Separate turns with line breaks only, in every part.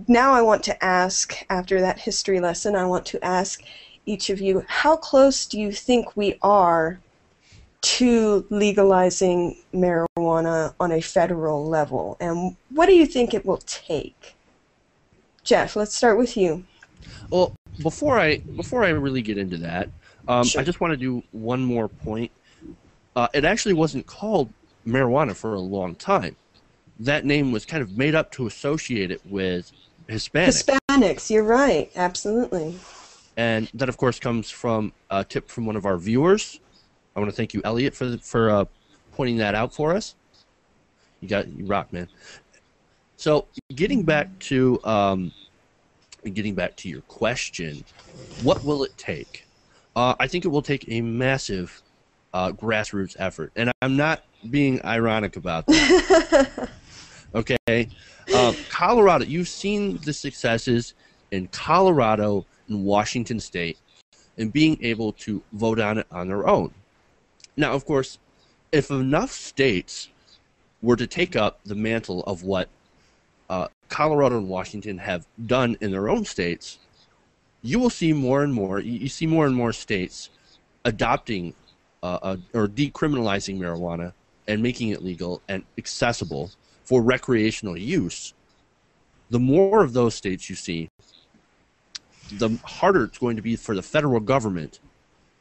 Now I want to ask, after that history lesson, I want to ask each of you, how close do you think we are to legalizing marijuana on a federal level? And what do you think it will take? Jeff, let's start with you.
Well, before I really get into that,
Sure.
I just want to do one more point. It actually wasn't called marijuana for a long time. That name was kind of made up to associate it with Hispanics.
Hispanics, you're right, absolutely.
And that, of course, comes from a tip from one of our viewers. I want to thank you, Elliot, for pointing that out for us. You rock, man. So, getting back to your question, what will it take? I think it will take a massive grassroots effort, and I'm not being ironic about that. Okay, Colorado. You've seen the successes in Colorado and Washington State in being able to vote on it on their own. Now, of course, if enough states were to take up the mantle of what Colorado and Washington have done in their own states, you will see more and more. You see more and more states adopting or decriminalizing marijuana and making it legal and accessible for recreational use. The more of those states you see, the harder it's going to be for the federal government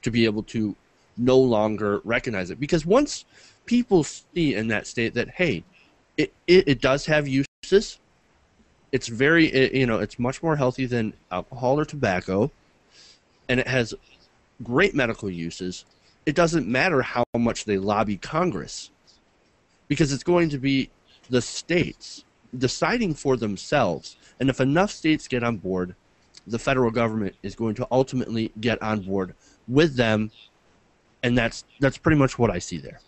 to be able to no longer recognize it. Because once people see in that state that, hey, it does have uses, it's very, it's much more healthy than alcohol or tobacco, and it has great medical uses, it doesn't matter how much they lobby Congress, because it's going to be the states deciding for themselves. And if enough states get on board, the federal government is going to ultimately get on board with them, and that's pretty much what I see there.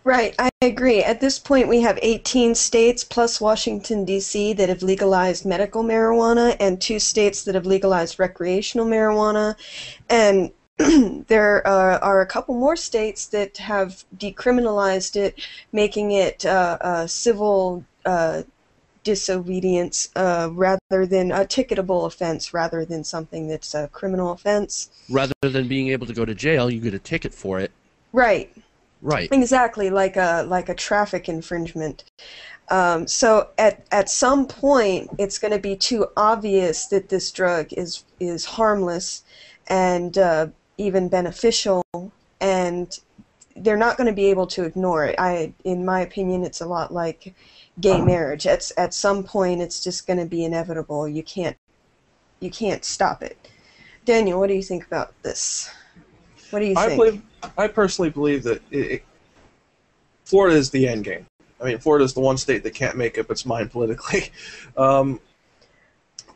Right, I agree. At this point, we have 18 states plus Washington, D.C. that have legalized medical marijuana, and 2 states that have legalized recreational marijuana. And there are a couple more states that have decriminalized it, making it a civil disobedience rather than a ticketable offense, rather than something that's a criminal offense.
Rather than being able to go to jail, you get a ticket for it.
Right.
Right.
Exactly, like a traffic infringement. So at some point, it's going to be too obvious that this drug is harmless and even beneficial, and they're not going to be able to ignore it. In my opinion, it's a lot like gay marriage. At some point, it's just going to be inevitable. You can't stop it. Daniel, what do you think about this? What do you think?
I personally believe that Florida is the end game. I mean, Florida is the one state that can't make up its mind politically.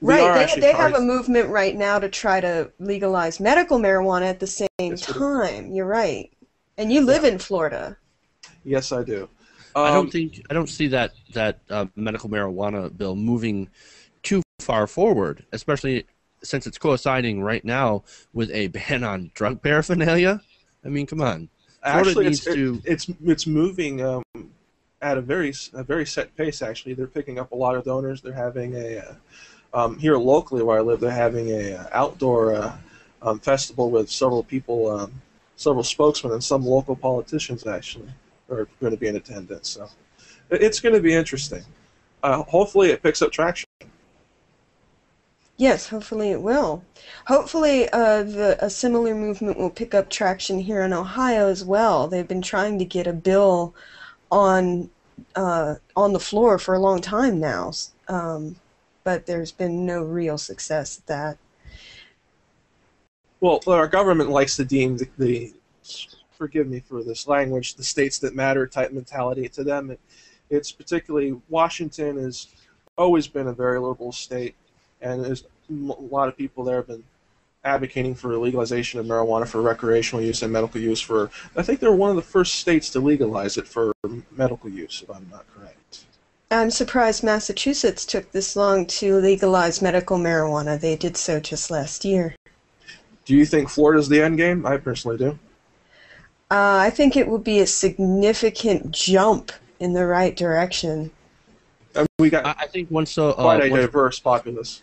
Right, they have a movement right now to try to legalize medical marijuana at the same time. You're right, and you live in Florida.
Yes, I do.
I don't see that medical marijuana bill moving too far forward, especially since it's coinciding right now with a ban on drug paraphernalia. I mean, come on.
Actually, it's moving at a very set pace. Actually, they're picking up a lot of donors. They're having here locally where I live, they're having a outdoor festival with several people, several spokesmen, and some local politicians actually are going to be in attendance. So it's going to be interesting. Hopefully, it picks up traction.
Yes, hopefully it will. Hopefully a similar movement will pick up traction here in Ohio as well. They've been trying to get a bill on the floor for a long time now, but there's been no real success at that.
Well, our government likes to deem the forgive me for this language, the states that matter type mentality to them. It's particularly Washington has always been a very liberal state. And there's a lot of people there have been advocating for legalization of marijuana for recreational use and medical use. I think they're one of the first states to legalize it for medical use, if I'm not correct.
I'm surprised Massachusetts took this long to legalize medical marijuana. They did so just last year.
Do you think Florida's the end game? I personally do.
I think it would be a significant jump in the right direction.
And we got
I think once
quite a diverse populace.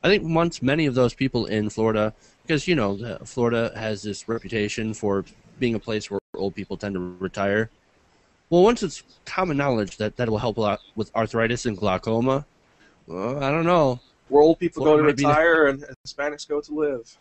I think once many of those people in Florida, because Florida has this reputation for being a place where old people tend to retire. Well, once it's common knowledge that will help a lot with arthritis and glaucoma, I don't know.
Where old people
Florida
go to
might be
retire and Hispanics go to live.